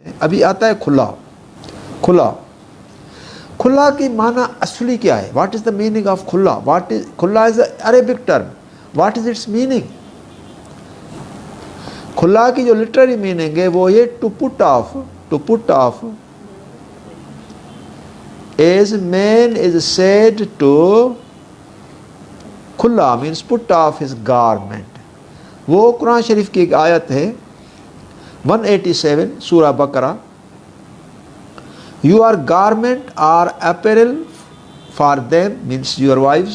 अभी आता है खुला। खुला खुला की माना असली क्या है? What is the meaning of खुला? व्हाट इज खुला? Is Arabic term. What is its meaning? खुला की जो लिटररी मीनिंग है वो ये to put off. To put off as man is said to खुला means put off his garment. वो कुरान शरीफ की एक आयत है 187 सूरह बकरा। You are garment or apparel for them means your wives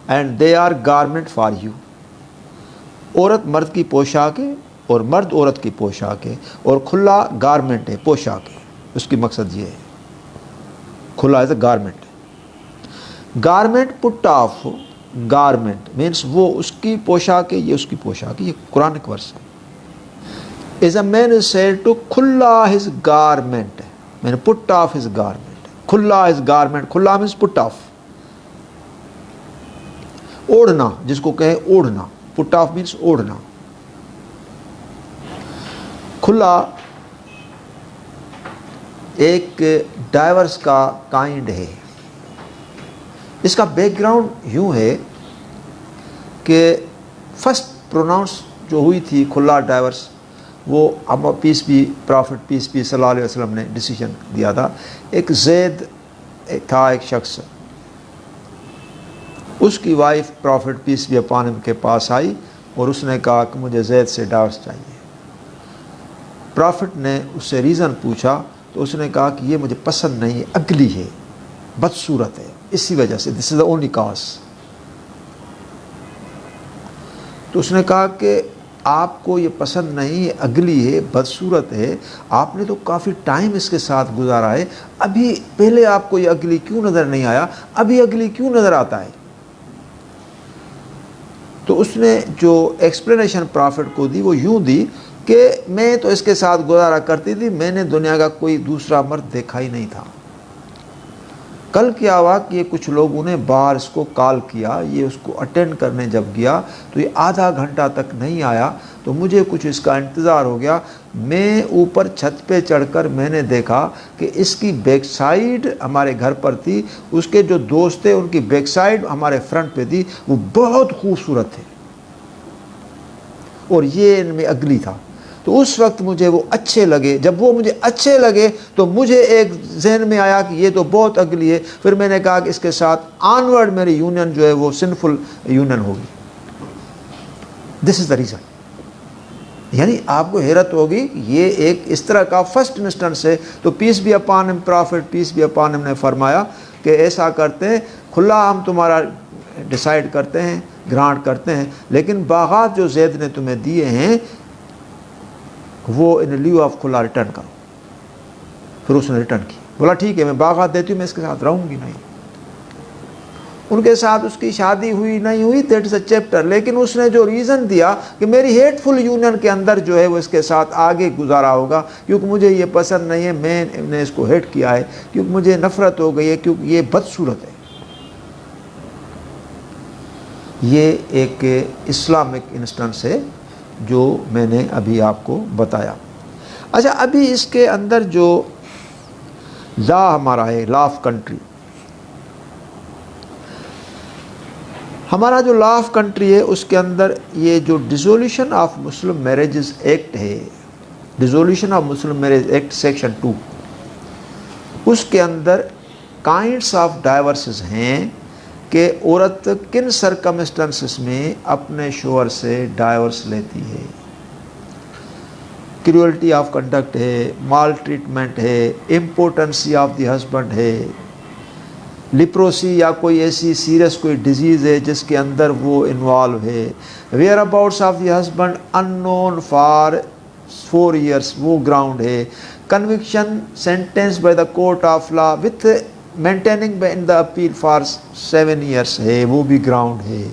and they are garment for you। औरत मर्द की पोशाक है और मर्द औरत की पोशाक है और खुला गारमेंट है, पोशाक है। उसकी मकसद ये है, खुला as a garment. Garment put off, garment means वो उसकी पोशाक है, ये उसकी पोशाक है। ये कुरान का वर्स है। Is a man is said to खुला हिज गारमेंट, मैंने पुट ऑफ हिज गारमेंट। खुला हिज गारमेंट, खुला मीन्स पुट ऑफ, ओढ़ना, जिसको कहे ओढ़ना। पुट ऑफ मीन्स ओढ़ना। खुला एक डाइवर्स का काइंड है। इसका बैकग्राउंड यूं है कि फर्स्ट प्रोनाउंस जो हुई थी खुला डाइवर्स, वो अब पीस भी प्रॉफिट पीस भी सल्लल्लाहु अलैहि वसल्लम ने डिसीजन दिया था। एक ज़ैद था, एक शख्स, उसकी वाइफ प्रॉफिट पीस भी अपॉन हिम के पास आई और उसने कहा कि मुझे ज़ैद से डाइवोर्स चाहिए। प्रॉफिट ने उससे रीज़न पूछा तो उसने कहा कि ये मुझे पसंद नहीं है, अगली है, बदसूरत है, इसी वजह से, this is the only cause. तो उसने कहा कि आपको ये पसंद नहीं है, अगली है, बदसूरत है, आपने तो काफ़ी टाइम इसके साथ गुजारा है, अभी पहले आपको ये अगली क्यों नज़र नहीं आया, अभी अगली क्यों नज़र आता है? तो उसने जो एक्सप्लेनेशन प्रॉफिट को दी वो यूं दी कि मैं तो इसके साथ गुजारा करती थी, मैंने दुनिया का कोई दूसरा मर्द देखा ही नहीं था। कल क्या हुआ कि कुछ लोगों ने बाहर इसको कॉल किया, ये उसको अटेंड करने जब गया तो ये आधा घंटा तक नहीं आया, तो मुझे कुछ इसका इंतज़ार हो गया। मैं ऊपर छत पे चढ़कर मैंने देखा कि इसकी बैक साइड हमारे घर पर थी, उसके जो दोस्त थे उनकी बैक साइड हमारे फ्रंट पे थी, वो बहुत खूबसूरत थे और ये इनमें अगली था। तो उस वक्त मुझे वो अच्छे लगे। जब वो मुझे अच्छे लगे तो मुझे एक जहन में आया कि ये तो बहुत अगली है। फिर मैंने कहा कि इसके साथ ऑनवर्ड मेरी यूनियन जो है वो सिंफुल यूनियन होगी। This is the reason. यानी आपको हैरत होगी, ये एक इस तरह का फर्स्ट इंस्टेंस है। तो पीस भी अपॉन हिम, प्रॉफिट पीस भी अपॉन हिम ने फरमाया कि ऐसा करते हैं, खुला हम तुम्हारा डिसाइड करते हैं, ग्रांट करते हैं, लेकिन बागात जो ज़ैद ने तुम्हें दिए हैं वो इन ल्यू ऑफ खुला रिटर्न करो। फिर उसने रिटर्न की, बोला ठीक है मैं बागात देती हूँ, मैं इसके साथ रहूँगी नहीं। उनके साथ उसकी शादी हुई नहीं हुई, दैट इज़ अ चैप्टर। लेकिन उसने जो रीज़न दिया कि मेरी हेटफुल यूनियन के अंदर जो है वो इसके साथ आगे गुजारा होगा, क्योंकि मुझे ये पसंद नहीं है, मैंने इसको हेट किया है, क्योंकि मुझे नफ़रत हो गई है, क्योंकि ये बदसूरत है। ये एक इस्लामिक इंस्टेंस है जो मैंने अभी आपको बताया। अच्छा, अभी इसके अंदर जो लॉ हमारा है, लॉ ऑफ कंट्री, हमारा जो लॉ ऑफ कंट्री है उसके अंदर ये जो dissolution of Muslim marriages act है, dissolution of Muslim marriage act section 2, उसके अंदर काइंड्स ऑफ डाइवर्सेस हैं कि औरत किन सरकमस्टेंसेस में अपने शोहर से डाइवर्स लेती है। क्रूअल्टी ऑफ कंडक्ट है, माल ट्रीटमेंट है, इम्पोर्टेंसी ऑफ द हस्बैंड है, लिप्रोसी या कोई ऐसी सीरियस कोई डिजीज़ है जिसके अंदर वो इन्वॉल्व है, whereabouts of the husband unknown for 4 years, वो ग्राउंड है। Conviction sentence by the court of law with maintaining in the appeal for 7 years है, वो भी ग्राउंड है।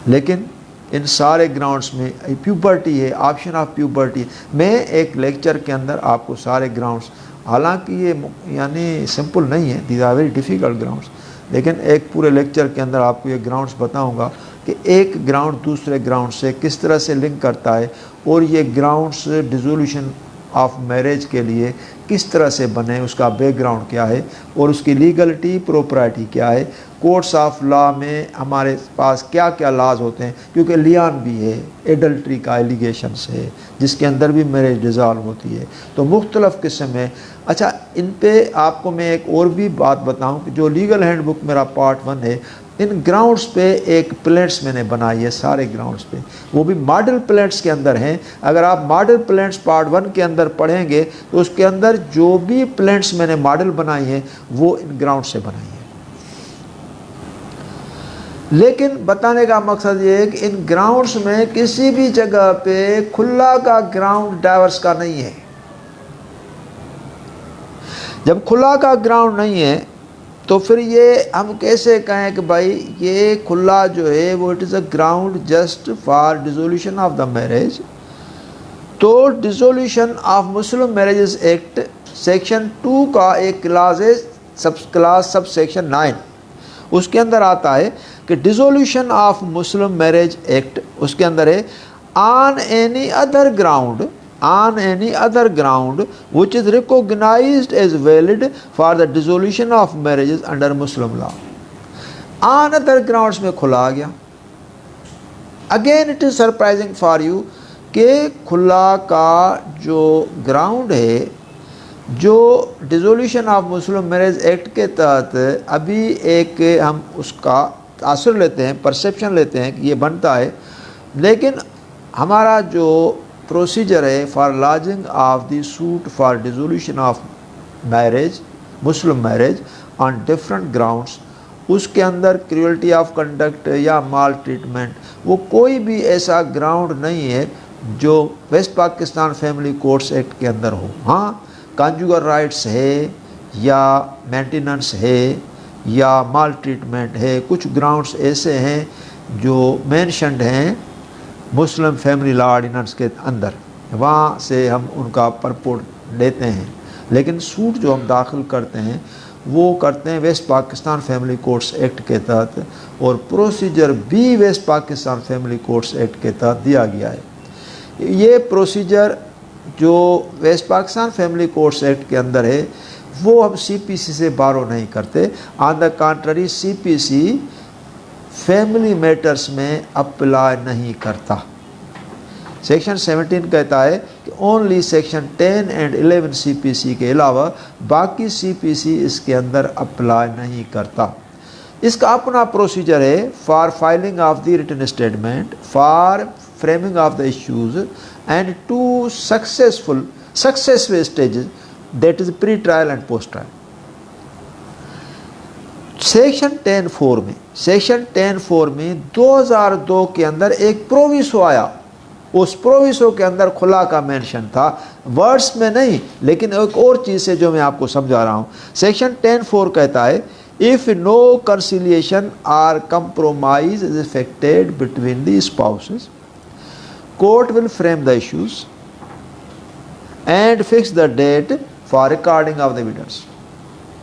लेकिन इन सारे ग्राउंड्स में प्यूबर्टी है, ऑप्शन ऑफ प्यूबर्टी। मैं एक लेक्चर के अंदर आपको सारे ग्राउंड्स, हालांकि ये यानी सिंपल नहीं है, these are very difficult grounds, लेकिन एक पूरे लेक्चर के अंदर आपको ये ग्राउंड्स बताऊंगा कि एक ग्राउंड दूसरे ग्राउंड से किस तरह से लिंक करता है और ये ग्राउंड्स डिसोल्यूशन ऑफ मैरिज के लिए किस तरह से बने, उसका बैकग्राउंड क्या है और उसकी लीगलिटी प्रोपराइटी क्या है, कोर्ट्स ऑफ लॉ में हमारे पास क्या क्या लाज होते हैं, क्योंकि लियान भी है, एडल्ट्री का एलिगेशंस है जिसके अंदर भी मैरिज डिज़ॉल्व होती है। तो मुख्तलिफ़ किस्म है। अच्छा, इन पे आपको मैं एक और भी बात बताऊं कि जो लीगल हैंडबुक मेरा पार्ट 1 है, इन ग्राउंड्स पे एक प्लेट्स मैंने बनाई है, सारे ग्राउंड्स पे, वो भी मॉडल प्लेट्स के अंदर हैं। अगर आप मॉडल प्लेट्स पार्ट 1 के अंदर पढ़ेंगे तो उसके अंदर जो भी प्लेट्स मैंने मॉडल बनाई हैं वो इन ग्राउंड से बनाई है। लेकिन बताने का मकसद ये है कि इन ग्राउंड्स में किसी भी जगह पे खुला का ग्राउंड डाइवर्स का नहीं है। जब खुला का ग्राउंड नहीं है तो फिर ये हम कैसे कहें कि भाई ये खुला जो है वो it is a ground just for dissolution of the marriage. तो dissolution of Muslim marriages act section 2 का एक क्लास है, सब सेक्शन 9, उसके अंदर आता है कि dissolution of Muslim marriage act, उसके अंदर है on any other ground which is recognized as valid for the dissolution of marriages under Muslim law। on other grounds में खुला आ गया। again it is surprising for you कि खुला का जो ग्राउंड है, जो dissolution of Muslim marriage act के तहत अभी एक हम उसका तासुर लेते हैं, परसेप्शन लेते हैं कि ये बनता है, लेकिन हमारा जो प्रोसीजर है for lodging of the suit for dissolution of marriage, Muslim marriage on different grounds, उसके अंदर क्रूअल्टी ऑफ कंडक्ट या माल ट्रीटमेंट, वो कोई भी ऐसा ग्राउंड नहीं है जो West Pakistan family courts act के अंदर हो। हाँ, कॉन्जुगल राइट्स है या मेंटेनेंस है या माल ट्रीटमेंट है, कुछ ग्राउंड्स ऐसे हैं जो मेंशन्ड हैं मुस्लिम फैमिली लॉ ऑर्डिनेंस के अंदर, वहाँ से हम उनका परपोर्ट लेते हैं। लेकिन सूट जो हम दाखिल करते हैं वो करते हैं West Pakistan family courts act के तहत, और प्रोसीजर भी West Pakistan family courts act के तहत दिया गया है। ये प्रोसीजर जो West Pakistan family courts act के अंदर है वो हम सीपीसी से बारो नहीं करते। On the contrary CPC family matters में अप्लाई नहीं करता। सेक्शन 17 कहता है कि ओनली सेक्शन 10 एंड 11 सीपीसी के अलावा बाकी सीपीसी इसके अंदर अप्लाई नहीं करता। इसका अपना प्रोसीजर है for filing of the written statement, for framing of the issues and to successful stages, that is pre trial and post trial. Section 10(4) में 2002 के अंदर एक प्रोविसो आया। उस प्रोविसो के अंदर खुला का मेंशन था, वर्ड्स में नहीं, लेकिन एक और चीज़ से जो मैं आपको समझा रहा हूँ। सेक्शन 10(4) कहता है if no conciliation or compromise is effected between the spouses, court will frame the issues and fix the date for recording of the evidence.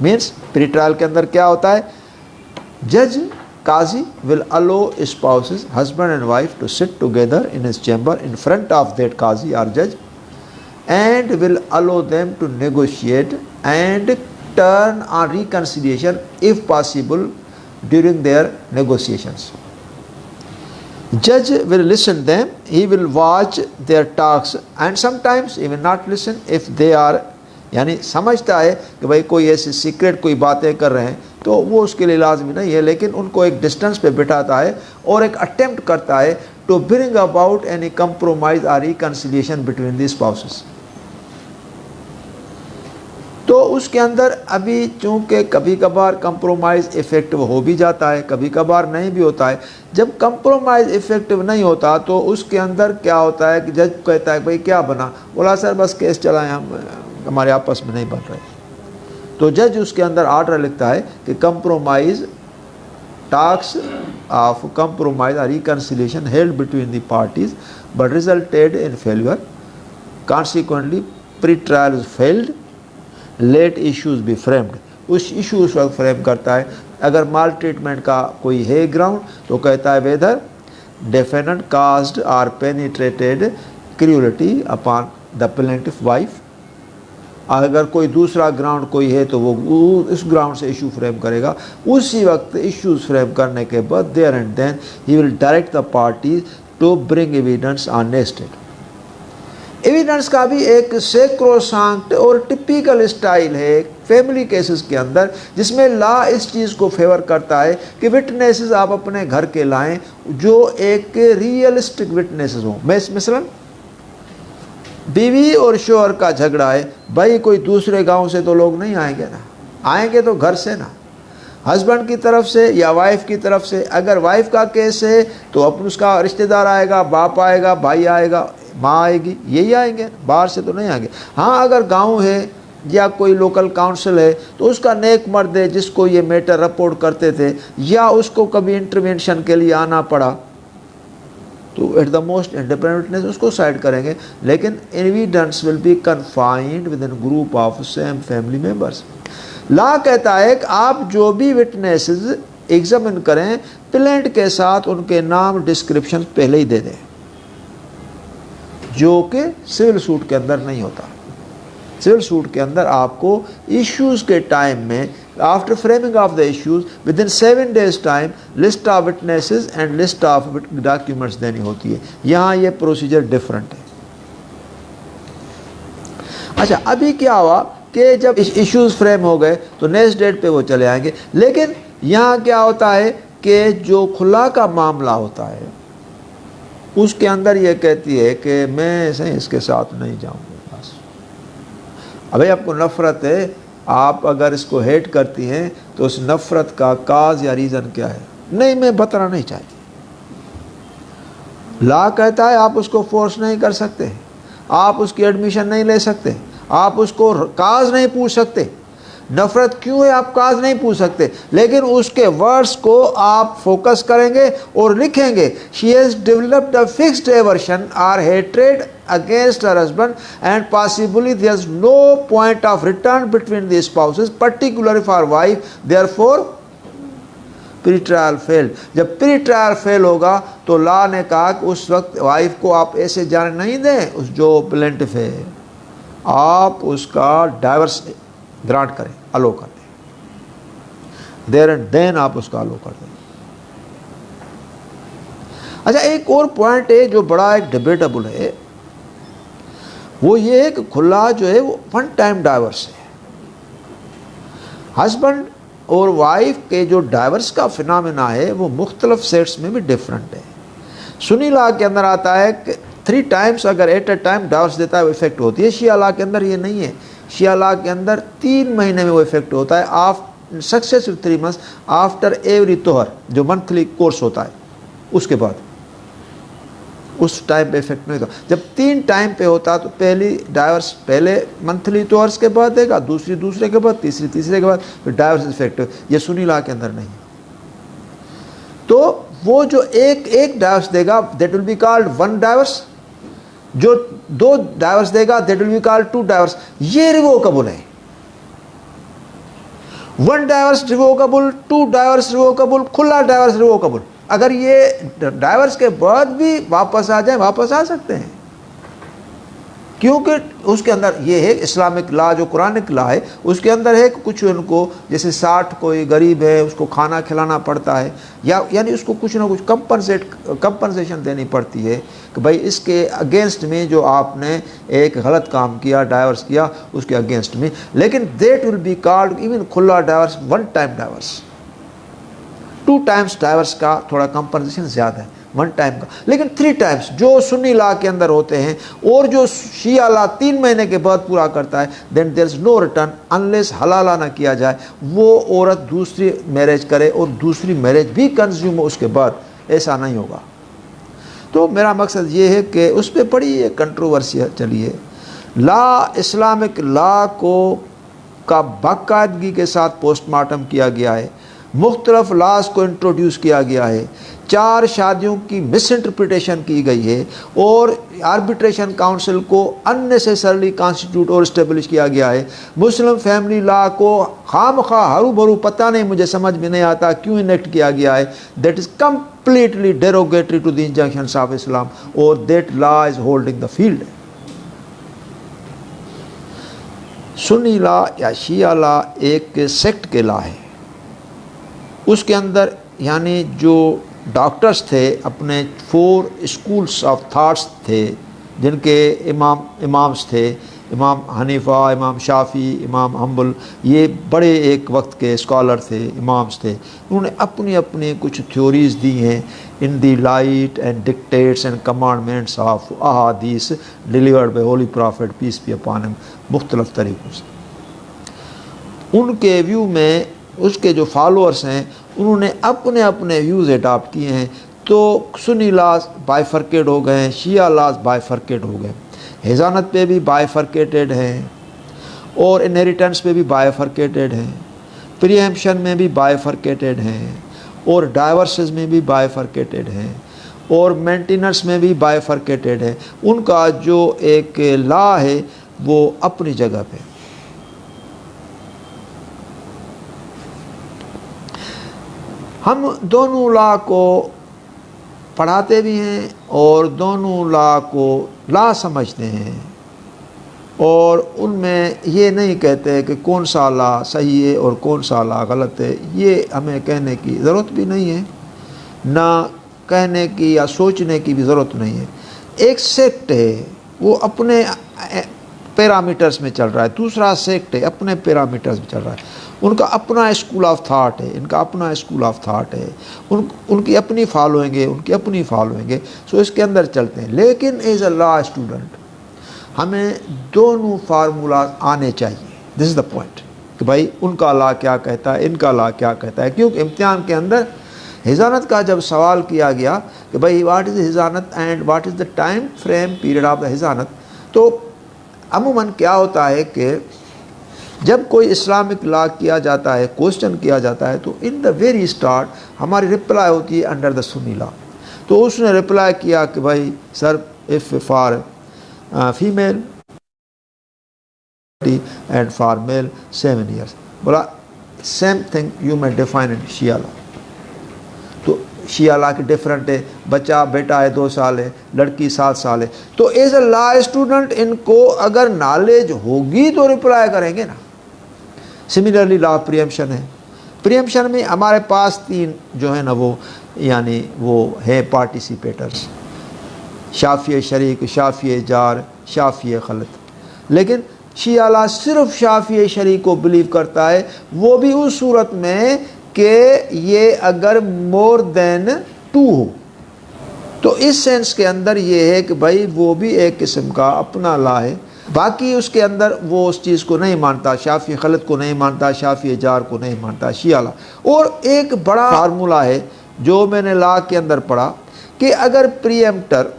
Means pre trial के अंदर क्या होता है, जज काजी will allow spouses husband and wife to sit together in his chamber in front of that काजी और जज and will allow them to negotiate and turn on reconciliation if possible during their negotiations. Judge will listen them, he will watch their talks and sometimes he will not listen if they are, यानी समझता है कि भाई कोई ऐसी secret कोई बातें कर रहे हैं तो वो उसके लिए लाजमी नहीं है, लेकिन उनको एक डिस्टेंस पे बिठाता है और एक अटेम्प्ट करता है to bring about any compromise और रिकन्सिलिएशन बिटवीन द स्पाउसेस। तो उसके अंदर अभी चूँकि कभी कभार कंप्रोमाइज़ इफ़ेक्टिव हो भी जाता है, कभी कभार नहीं भी होता है। जब कंप्रोमाइज़ इफ़ेक्टिव नहीं होता तो उसके अंदर क्या होता है कि जज कहता है भाई क्या बना, बोला सर बस केस चलाएं, हम हमारे आपस में नहीं बन रहे। तो जज उसके अंदर ऑर्डर लिखता है कि कंप्रोमाइज़ टॉक्स ऑफ कंप्रोमाइज़ और reconciliation held between the parties but resulted in failure, consequently pre trial is failed, let issues be framed. उस इशू उस वक्त फ्रेम करता है। अगर माल ट्रीटमेंट का कोई है ग्राउंड तो कहता है weather definite caused or penetrated cruelty upon the plaintiff wife। अगर कोई दूसरा ग्राउंड कोई है तो वो इस ग्राउंड से इशू फ्रेम करेगा। उसी वक्त इश्यूज फ्रेम करने के बाद there and then he will direct the party to bring evidence on next date. Evidence का भी एक सेक्रोसांक्ट और टिपिकल स्टाइल है फैमिली केसेस के अंदर, जिसमें लॉ इस चीज़ को फेवर करता है कि विटनेसेस आप अपने घर के लाएं जो एक रियलिस्टिक विटनेसेस हों। मसलन बीवी और शोहर का झगड़ा है, भाई कोई दूसरे गांव से तो लोग नहीं आएंगे ना, आएंगे तो घर से ना, हस्बैंड की तरफ से या वाइफ की तरफ से। अगर वाइफ का केस है तो अपन उसका रिश्तेदार आएगा, बाप आएगा, भाई आएगा, माँ आएगी, यही आएंगे, बाहर से तो नहीं आएंगे। हाँ, अगर गांव है या कोई लोकल काउंसिल है तो उसका नेक मर्द है जिसको ये मैटर रिपोर्ट करते थे, या उसको कभी इंटरवेंशन के लिए आना पड़ा, तो at the most independent witness उसको साइड करेंगे। लेकिन evidence will be confined with in group of same family members. Law कहता है कि आप जो भी विटनेसेस एग्जामिन करें, प्लेंट के साथ उनके नाम डिस्क्रिप्शन पहले ही दे दें, जो कि सिविल सूट के अंदर नहीं होता। सिविल सूट के अंदर आपको इश्यूज के टाइम में, after framing of the issues with in 7 days time, list of witnesses and list of documents देनी होती है। यहाँ ये प्रोसीजर डिफरेंट है। अच्छा, अभी क्या हुआ कि जब इश्यूज फ्रेम हो गए तो नेक्स्ट डेट पे वो चले आएंगे। लेकिन यहाँ क्या होता है कि जो खुला का मामला होता है उसके अंदर ये कहती है कि मैं ऐसे इसके साथ नहीं जाऊँगा। बस अभी आपको नफ़रत है, आप अगर इसको हेट करती हैं तो उस नफ़रत का काज या रीज़न क्या है? नहीं, मैं बताना नहीं चाहती। लॉ कहता है आप उसको फोर्स नहीं कर सकते, आप उसकी एडमिशन नहीं ले सकते, आप उसको काज नहीं पूछ सकते। नफ़रत क्यों है आप काज नहीं पूछ सकते, लेकिन उसके वर्ड्स को आप फोकस करेंगे और लिखेंगे, she has developed a fixed aversion और hatred against her husband and possibly there is no point of return between the spouses, particularly for wife, therefore pre-trial failed। जब pre-trial fail होगा तो law ने कहा कि उस वक्त वाइफ को आप ऐसे जाने नहीं दें, उस जो प्लेंटिफ है आप उसका डाइवर्स ग्रांट करें, अलो कर दें, देयर एंड देन आप उसका अलो कर दें। अच्छा, एक और पॉइंट है जो बड़ा एक डिबेटेबल है, वो ये है कि खुला जो है वो 1 टाइम डाइवर्स है। हस्बैंड और वाइफ के जो डाइवर्स का फिनोमेना है वो मुख्तलिफ सेट्स में भी डिफरेंट है। सुन्नी लॉ के अंदर आता है कि 3 टाइम्स अगर एट ए टाइम डाइवर्स देता है वो इफेक्ट होती है। शिया लॉ के अंदर ये नहीं है। शिया लॉ के अंदर 3 महीने में वो इफेक्ट होता है, after successive 3 months after every तोहर, जो मंथली कोर्स होता है उसके बाद उस टाइम पे इफेक्ट नहीं होता। जब 3 टाइम पे होता तो पहली डाइवर्स पहले मंथली तोर्स के बाद देगा, दूसरी दूसरे के बाद, तीसरी तीसरे के बाद, फिर डाइवर्स इफेक्ट। ये सुन्नी लॉ के अंदर नहीं। तो वो जो एक डाइवर्स देगा that will be called 1 diverse, जो 2 डाइवर्स देगा that will be called 2 diverse. ये रिवोकेबल है। 1 डाइवर्स रिवोकेबल, 2 डाइवर्स रिवोकेबल, खुला डाइवर्स रिवोकेबल। अगर ये डाइवर्स के बाद भी वापस आ जाए, वापस आ सकते हैं, क्योंकि उसके अंदर ये है इस्लामिक लॉ, जो कुरानिक लॉ है उसके अंदर है कि कुछ उनको, जैसे 60 कोई गरीब है उसको खाना खिलाना पड़ता है, या यानी उसको कुछ ना कुछ कंपनसेशन देनी पड़ती है कि भाई इसके अगेंस्ट में जो आपने एक गलत काम किया, डाइवर्स किया, उसके अगेंस्ट में। लेकिन that will be called even खुला divorce 1 time divorce. 2 times divorce का थोड़ा कंपनसेशन ज़्यादा है 1 टाइम का। लेकिन 3 टाइम्स जो सुन्नी लॉ के अंदर होते हैं और जो शिया लॉ 3 महीने के बाद पूरा करता है, then there is no return unless हलाला ना किया जाए, वो औरत दूसरी मैरिज करे और दूसरी मैरिज भी कंज्यूम हो उसके बाद, ऐसा नहीं होगा। तो मेरा मकसद ये है कि उस पर बड़ी कंट्रोवर्सी चली है। लॉ, इस्लामिक लॉ को का बाकायदगी के साथ पोस्टमार्टम किया गया है, मुख्तलिफ लॉज को इंट्रोड्यूस किया गया है, 4 शादियों की मिस इंटरप्रिटेशन की गई है, और आर्बिट्रेशन काउंसिल को अननेसेसरली कॉन्स्टिट्यूट और इस्टेब्लिश किया गया है। मुस्लिम फैमिली लॉ को खामखा हरू भरू, पता नहीं, मुझे समझ में नहीं आता क्यों इनेक्ट किया गया है। That is completely derogatory to the injunctions of Islam, or that law is holding the field. Sunni law या शिया ला एक सेक्ट के ला है, उसके अंदर यानी जो डॉक्टर्स थे अपने 4 स्कूल्स ऑफ थाट्स थे, जिनके इमाम्स थे, इमाम हनीफा, इमाम शाफी, इमाम हम्बल, ये बड़े एक वक्त के स्कॉलर थे, इमाम्स थे। उन्होंने अपनी अपनी कुछ थ्योरीज़ दी हैं in the light and dictates and commandments of अहादीस delivered by holy prophet peace be upon him, मुख्तलिफ तरीक़ों से। उनके व्यू में उसके जो फॉलोअर्स हैं उन्होंने अपने अपने व्यूज़ अडॉप्ट किए हैं। तो सुन्नी लाज बाइफर्केट हो गए हैं, शिया लाज बाइफर्केट हो गए, हिजानत पे भी बाइफर्केटेड हैं, और इनहेरिटेंस पे भी बाइफर्केटेड हैं, प्रीएम्पशन में भी बाइफर्केटेड हैं, और डाइवर्सेस में भी बाइफर्केटेड हैं, और मेंटेनेंस में भी बाइफर्केटेड है। उनका जो एक लॉ है वो अपनी जगह पे। हम दोनों लॉ को पढ़ाते भी हैं और दोनों लॉ को लॉ समझते हैं, और उनमें ये नहीं कहते कि कौन सा लॉ सही है और कौन सा लॉ गलत है। ये हमें कहने की ज़रूरत भी नहीं है, ना कहने की या सोचने की भी ज़रूरत नहीं है। एक सेक्ट है वो अपने पैरामीटर्स में चल रहा है, दूसरा सेक्ट है अपने पैरामीटर्स में चल रहा है, उनका अपना स्कूल ऑफ थाट है, इनका अपना स्कूल ऑफ थाट है, उनकी अपनी फॉलोइंग है, उनकी अपनी फॉलोइंग है। सो इसके अंदर चलते हैं। लेकिन एज अ लॉ स्टूडेंट हमें दोनों फार्मूला आने चाहिए। दिस इज़ द पॉइंट कि भाई उनका लॉ क्या कहता है, इनका लॉ क्या कहता है। क्योंकि इम्तिहान के अंदर हिजानत का जब सवाल किया गया कि भाई व्हाट इज़ हिजानत and what is the time frame period of the हिजानत, तो अमूमन क्या होता है कि जब कोई इस्लामिक लॉ किया जाता है, क्वेश्चन किया जाता है, तो इन द वेरी स्टार्ट हमारी रिप्लाई होती है अंडर द सुन्नी लॉ। तो उसने रिप्लाई किया कि भाई sir if for female and for male 7 years, बोला same thing you may define in Shia law. तो शिया लॉ की डिफरेंट है, बच्चा बेटा है 2 साल है, लड़की 7 साल है। तो एज अ लॉ स्टूडेंट इनको अगर नॉलेज होगी तो रिप्लाई करेंगे ना। सिमिलरली लॉ प्रीएम्पशन है, प्रीएम्पशन में हमारे पास 3 जो है ना वो यानी वो है पार्टिसिपेटर्स, शाफिय शरीक, शाफिय जार, शाफिय खलत। लेकिन शिया लॉ सिर्फ शाफिय शरीक को बिलीव करता है, वो भी उस सूरत में कि ये अगर मोर देन 2 हो। तो इस सेंस के अंदर ये है कि भाई वो भी एक किस्म का अपना लॉ है, बाकी उसके अंदर वो उस चीज़ को नहीं मानता, शाफी खलत को नहीं मानता, शाफी जार को नहीं मानता, शिया लॉ। और एक बड़ा फार्मूला है जो मैंने लॉ के अंदर पढ़ा कि अगर प्रीएम्प्टर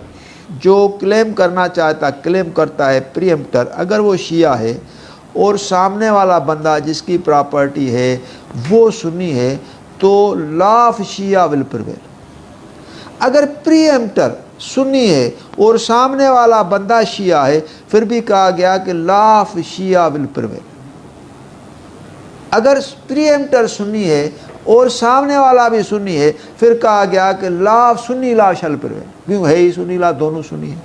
जो क्लेम करना चाहता, क्लेम करता है प्रीएम्प्टर, अगर वो शिया है और सामने वाला बंदा जिसकी प्रॉपर्टी है वो सुन्नी है, तो law of Shia will prevail. अगर प्रीएम्प्टर सुन्नी है और सामने वाला बंदा शिया है, फिर भी कहा गया कि law of Shia will prevail. अगर प्रीएम्प्टर सुन्नी है और सामने वाला भी सुन्नी है, फिर कहा गया कि law of Sunni law shall prevail, क्यों है ही सुन्नी लॉ, दोनों सुन्नी है।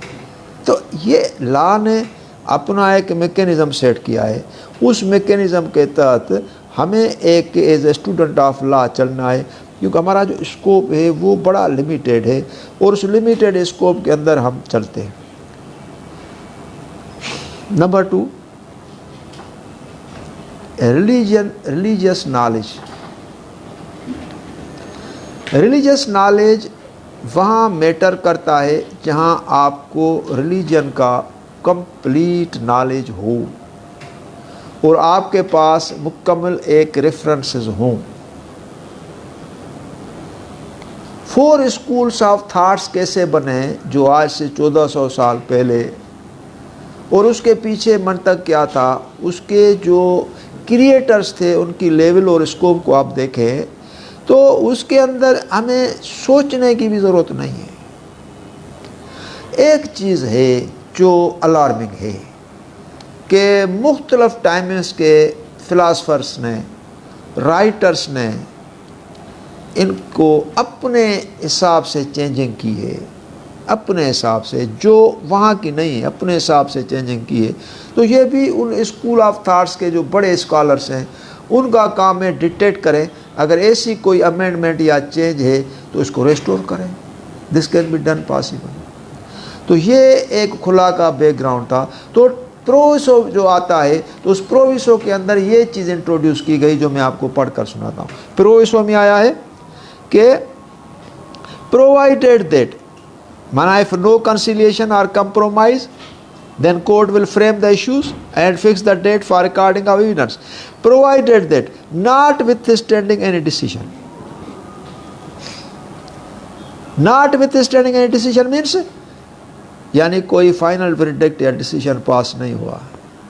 तो ये लॉ ने अपना एक मैकेनिज़्म सेट किया है, उस मैकेनिज़्म के तहत हमें एक as a student of law चलना है, क्योंकि हमारा जो स्कोप है वो बड़ा लिमिटेड है और उस लिमिटेड स्कोप के अंदर हम चलते हैं। Number 2, religious knowledge. Religious knowledge वहाँ मैटर करता है जहाँ आपको रिलीजन का कंप्लीट नॉलेज हो और आपके पास मुकम्मल एक रेफरेंसेस हों। 4 स्कूल्स ऑफ थाट्स कैसे बने जो आज से 1400 साल पहले, और उसके पीछे मंतक क्या था, उसके जो क्रिएटर्स थे उनकी लेवल और स्कोप को आप देखें तो उसके अंदर हमें सोचने की भी ज़रूरत नहीं है। एक चीज़ है जो अलार्मिंग है कि मुख्तलिफ टाइम्स के फ़िलासफ़र्स ने, राइटर्स ने इनको अपने हिसाब से चेंजिंग की है, अपने हिसाब से, जो वहाँ की नहीं है, अपने हिसाब से चेंजिंग की है। तो ये भी उन स्कूल ऑफ थाट्स के जो बड़े स्कॉलर्स हैं उनका काम है डिक्टेट करें, अगर ऐसी कोई अमेंडमेंट या चेंज है तो इसको रेस्टोर करें। This can be done possible. तो ये एक खुला का बैकग्राउंड था। तो प्रोविसो जो आता है तो उस प्रोविसो के अंदर ये चीज़ इंट्रोड्यूस की गई जो मैं आपको पढ़कर सुनाता हूँ। प्रोविसो में आया है कि प्रोवाइडेड दैट, माना इफ नो कंसिलिएशन और compromise then court will frame the issues and fix the date for recording of evidence, provided that notwithstanding any decision, notwithstanding any decision means यानी कोई फाइनल वर्डिक्ट या decision पास नहीं हुआ,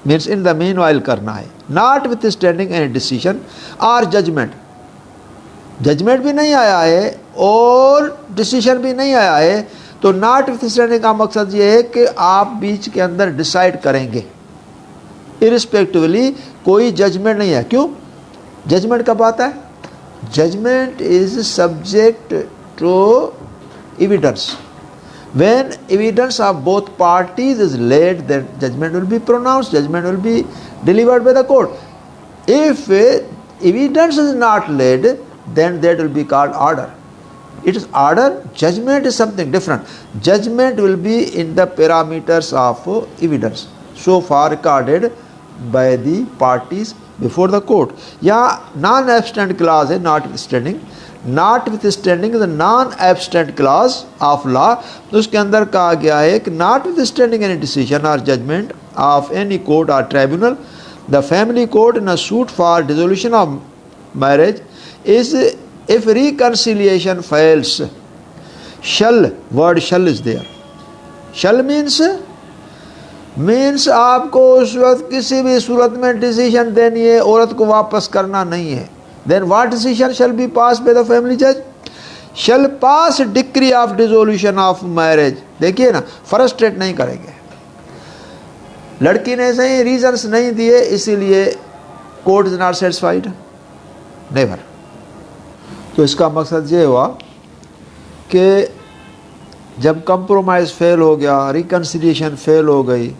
means in the mean while करना है। Notwithstanding any decision और judgement, judgement भी नहीं आया है और डिसीजन भी नहीं आया है, तो नॉटविथस्टैंडिंग का मकसद ये है कि आप बीच के अंदर डिसाइड करेंगे इरिस्पेक्टिवली, कोई जजमेंट नहीं है। क्यों? जजमेंट कब आता है? Judgment is subject to evidence. When evidence of both parties is laid, then judgment will be pronounced, judgment will be delivered by the court. If evidence is not laid, then that will be called order. It is order, judgment is something different. Judgment will be in the parameters of evidence, so far recorded by the parties before the court. या non-abstent clause है notwithstanding, notwithstanding is a non-abstent clause of law। तो उसके अंदर कहा गया है कि notwithstanding any decision or judgment of any court or tribunal, the family court in a suit for dissolution of marriage is if reconciliation fails, shall, word shall is there, shall means आपको उस वक्त किसी भी सूरत में decision देनी है, औरत को वापस करना नहीं है। Then what decision shall be passed by the family judge? Shall pass decree of dissolution of marriage। देखिए ना, फ्रस्ट्रेट नहीं करेंगे। लड़की ने सही रीजंस नहीं दिए इसीलिए court is not satisfied, never. तो इसका मकसद ये हुआ कि जब कंप्रोमाइज़ फेल हो गया, रिकन्सिलिएशन फेल हो गई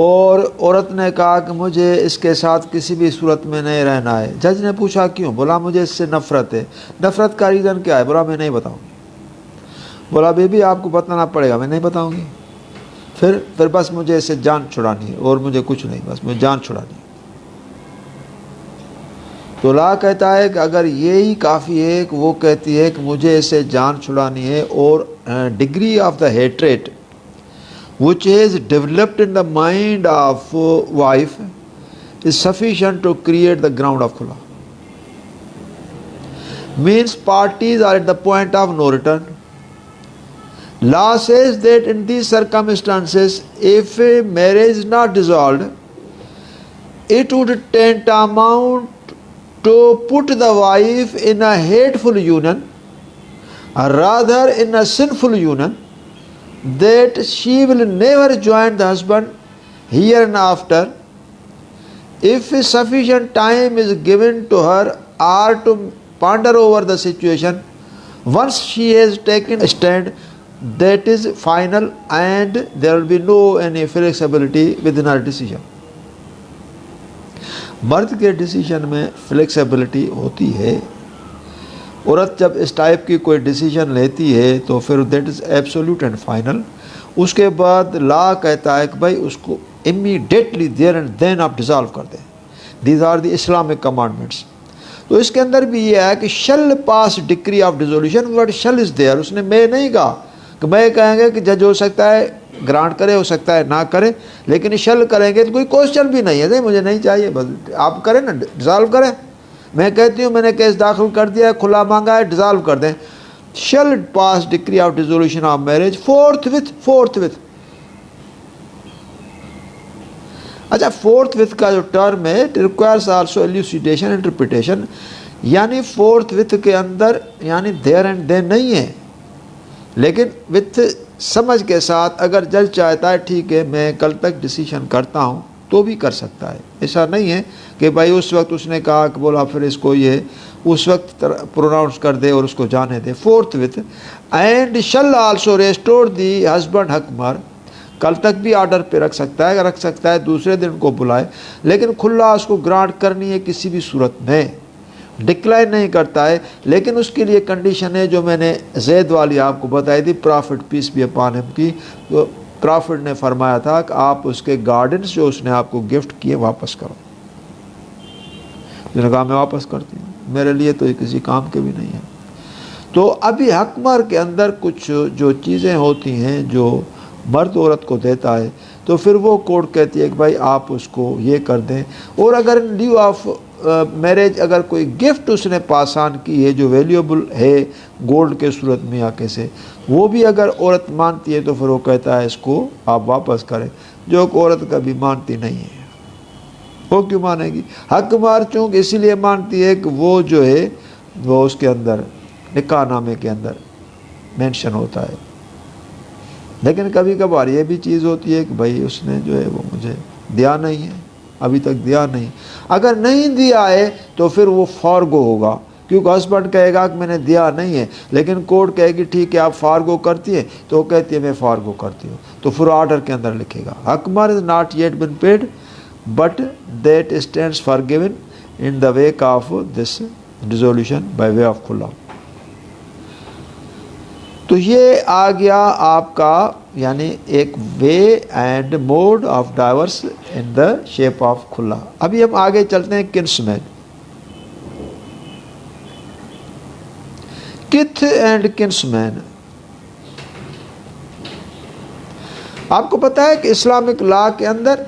और औरत ने कहा कि मुझे इसके साथ किसी भी सूरत में नहीं रहना है। जज ने पूछा क्यों? बोला मुझे इससे नफ़रत है। नफ़रत का रीज़न क्या है? बोला मैं नहीं बताऊंगी। बोला बेबी आपको बताना पड़ेगा, मैं नहीं बताऊंगी। फिर बस मुझे इससे जान छुड़ानी है और मुझे कुछ नहीं, बस मुझे जान छुड़ानी है। तो ला कहता है कि अगर यही काफ़ी है कि वो कहती है कि मुझे इससे जान छुड़ानी है और degree of the hatred which is developed in the mind of wife is sufficient to create the ground of khula, means parties are at the point of no return. Law says that in these circumstances, if a marriage is not dissolved, it would tantamount to put the wife in a hateful union, or rather in a sinful union, that she will never join the husband hereinafter if sufficient time is given to her or to ponder over the situation. Once she has taken a stand, that is final and there will be no any flexibility within her decision. मर्द के decision में flexibility होती है। औरत जब इस type की कोई डिसीजन लेती है तो फिर that is absolute and final. उसके बाद लॉ कहता है कि भाई उसको इमीडिएटली देयर एंड देन आप डिज़ॉल्व कर दें। These are the Islamic commandments. तो इसके अंदर भी ये है कि shall pass decree of dissolution, word shall is there. उसने मैं नहीं कहा कि मैं कहेंगे कि जज हो सकता है ग्रांट करे, हो सकता है ना करे, लेकिन शल करेंगे तो कोई क्वेश्चन भी नहीं है, नहीं मुझे नहीं चाहिए, बस आप करें ना, डिज़ॉल्व करें। मैं कहती हूँ मैंने केस दाखिल कर दिया है, खुला मांगा है, डिज़ॉल्व कर दें। Shall pass decree of dissolution of marriage forthwith. अच्छा, फोर्थ विथ का जो टर्म है it requires also elucidation interpretation, यानी फोर्थ विथ के अंदर यानी देयर एंड देन नहीं है, लेकिन विथ समझ के साथ अगर जज चाहता है ठीक है मैं कल तक डिसीजन करता हूँ तो भी कर सकता है। ऐसा नहीं है कि भाई उस वक्त उसने कहा कि बोला फिर इसको ये उस वक्त प्रोनाउंस कर दे और उसको जाने दे। Forthwith and shall also restore the husband हकमर, कल तक भी ऑर्डर पे रख सकता है, दूसरे दिन को बुलाए, लेकिन खुला उसको ग्रांट करनी है किसी भी सूरत में, डिक्लाइन नहीं करता है। लेकिन उसके लिए कंडीशन है जो मैंने जैद वाली आपको बताई थी, प्रॉफिट पीस भी अपॉन हिम की। तो प्रॉफिट ने फरमाया था कि आप उसके गार्डन्स जो उसने आपको गिफ्ट किए वापस करो। उसने कहा मैं वापस करती हूँ, मेरे लिए तो ये किसी काम के भी नहीं है। तो अभी हकमर के अंदर कुछ जो चीज़ें होती हैं जो मर्द औरत को देता है, तो फिर वो कोर्ट कहती है कि भाई आप उसको ये कर दें। और अगर इन ड्यू ऑफ मैरिज अगर कोई गिफ्ट उसने पास ऑन की है जो वैल्यूएबल है गोल्ड के सूरत में या कैसे, वो भी अगर औरत मानती है तो फिर वो कहता है इसको आप वापस करें, जो औरत कभी मानती नहीं है। वो क्यों मानेगी? हकमार चूँकि इसीलिए मानती है कि वो जो है वो उसके अंदर निकाहनामे के अंदर मेंशन होता है। लेकिन कभी कभार ये भी चीज़ होती है कि भाई उसने जो है वो मुझे दिया नहीं है, अभी तक दिया नहीं। अगर नहीं दिया है तो फिर वो फारगो होगा, क्योंकि हस्बैंड कहेगा कि मैंने दिया नहीं है, लेकिन कोर्ट कहेगी ठीक है आप फारगो करती है, तो वो कहती है मैं फारगो करती हूँ, तो फिर ऑर्डर के अंदर लिखेगा हकमर is not yet been paid but that stands forgiven in the wake of this dissolution by way of खुला। तो ये आ गया आपका यानी एक way and mode of divorce in the shape of खुला। अभी हम आगे चलते हैं किन्समैन, किथ एंड किन्समैन। आपको पता है कि इस्लामिक लॉ के अंदर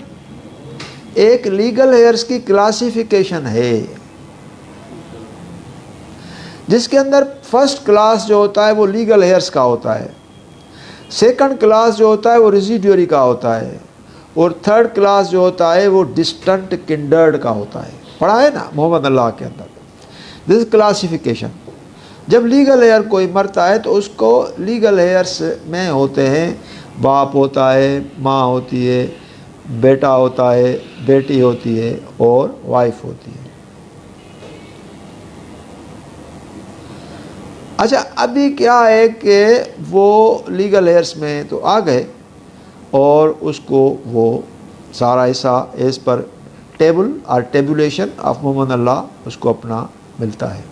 एक लीगल हेयर्स की क्लासिफिकेशन है, जिसके अंदर फर्स्ट क्लास जो होता है वो लीगल हेयर्स का होता है, सेकंड क्लास जो होता है वो रेजिडुअरी का होता है, और थर्ड क्लास जो होता है वो डिस्टेंट किंडर्ड का होता है। पढ़ा है ना मोहम्मद अल्लाह के अंदर दिस क्लासिफिकेशन। जब लीगल हेयर कोई मरता है तो उसको लीगल हेयर्स में होते हैं, बाप होता है, माँ होती है, बेटा होता है, बेटी होती है और वाइफ होती है। अच्छा, अभी क्या है कि वो लीगल हेयर्स में तो आ गए और उसको वो सारा हिस्सा एज पर टेबल और टेबुलेशन ऑफ मोहम्मद अल्लाह उसको अपना मिलता है।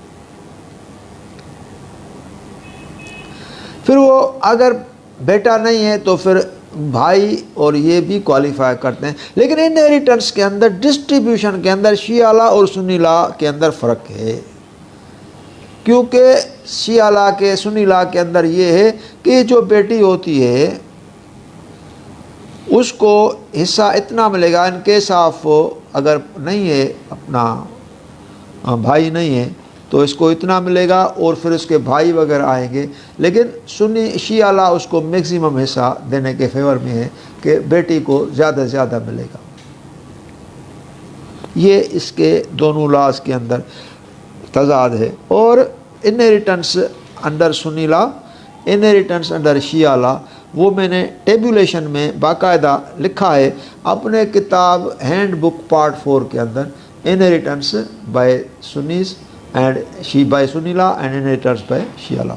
फिर वो अगर बेटा नहीं है तो फिर भाई और ये भी क्वालिफाई करते हैं। लेकिन इनहेरिटेंस के अंदर, डिस्ट्रीब्यूशन के अंदर शिया लॉ और सुन्नी लॉ के अंदर फ़र्क है, क्योंकि शिया लॉ के सुन्नी लॉ के अंदर ये है कि जो बेटी होती है उसको हिस्सा इतना मिलेगा, इन केस ऑफ अगर नहीं है अपना भाई नहीं है तो इसको इतना मिलेगा और फिर उसके भाई वगैरह आएंगे। लेकिन सुन्नी शिया लॉ उसको मैक्सिमम हिस्सा देने के फेवर में है कि बेटी को ज़्यादा से ज़्यादा मिलेगा। ये इसके दोनों लॉज के अंदर तजाद है। और inheritance under Sunni law, inheritance under Shia law, वो मैंने टेबुलेशन में बाकायदा लिखा है अपने किताब हैंड बुक पार्ट 4 के अंदर, inheritance by Sunnis and she by Sunni law and inheritance by Shia law.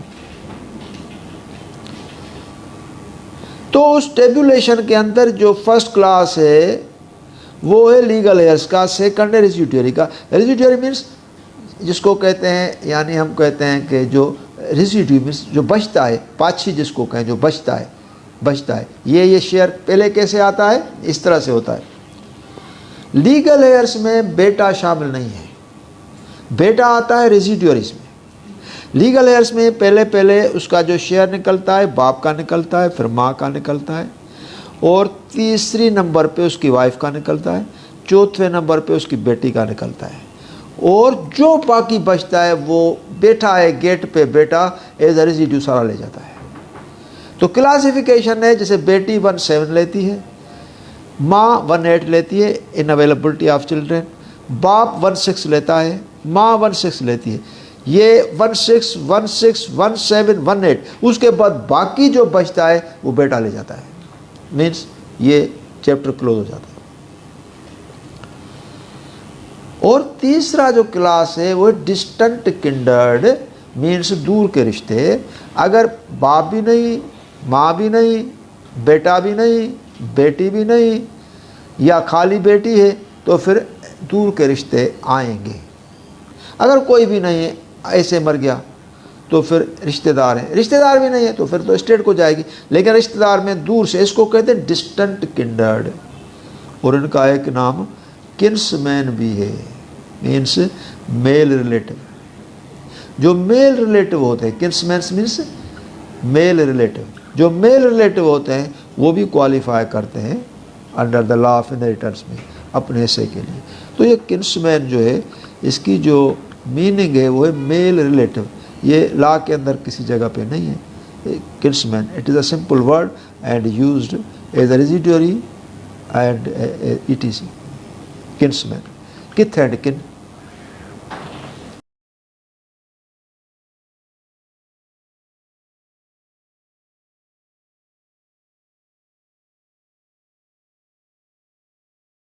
तो उस टेबुलेशन के अंदर जो फर्स्ट क्लास है वो है लीगल हेयर्स का, सेकंड है रेजिडुअरी का। रेजिडुअरी मीन्स जिसको कहते हैं, यानी हम कहते हैं कि जो रेजिड्यू मीन्स जो बचता है, पाछी जिसको कहें जो बचता है, ये शेयर पहले कैसे आता है, इस तरह से होता है। लीगल हेयर्स में बेटा शामिल नहीं है, बेटा आता है रेजिडुअरीज में। लीगल हेयर्स में पहले उसका जो शेयर निकलता है बाप का निकलता है, फिर माँ का निकलता है, और तीसरी नंबर पे उसकी वाइफ का निकलता है, चौथे नंबर पे उसकी बेटी का निकलता है, और जो बाकी बचता है वो बैठा है गेट पे, बेटा एज अ रेजिड्यू सारा ले जाता है। तो क्लासिफिकेशन है, जैसे बेटी 1/7 लेती है, माँ 1/8 लेती है इन अवेलेबिलिटी ऑफ चिल्ड्रेन, बाप 1/6 लेता है, माँ 1/6 लेती है। ये 1/6, 1/6, 1/7, 1/8, उसके बाद बाकी जो बचता है वो बेटा ले जाता है। मीन्स ये चैप्टर क्लोज हो जाता है। और तीसरा जो क्लास है वो डिस्टेंट किंडर्ड, मीन्स दूर के रिश्ते। अगर बाप भी नहीं, माँ भी नहीं, बेटा भी नहीं, बेटी भी नहीं, या खाली बेटी है, तो फिर दूर के रिश्ते आएंगे। अगर कोई भी नहीं है, ऐसे मर गया, तो फिर रिश्तेदार हैं। रिश्तेदार भी नहीं है तो फिर तो स्टेट को जाएगी, लेकिन रिश्तेदार में दूर से, इसको कहते हैं डिस्टेंट किंडर्ड। और इनका एक नाम किन्समैन भी है, मीन्स मेल रिलेटिव। जो मेल रिलेटिव होते हैं, किन्समैन मीन्स मेल रिलेटिव, जो मेल रिलेटिव होते हैं वो भी क्वालिफाई करते हैं under the law of inheritance में अपने हिस्से के लिए। तो ये किन्समैन जो है, इसकी जो मीनिंग है वो है मेल रिलेटिव। ये लॉ के अंदर किसी जगह पे नहीं है। Kinsman, it is a simple word and used as a residuary and ETC। Kinsman, kith and किन।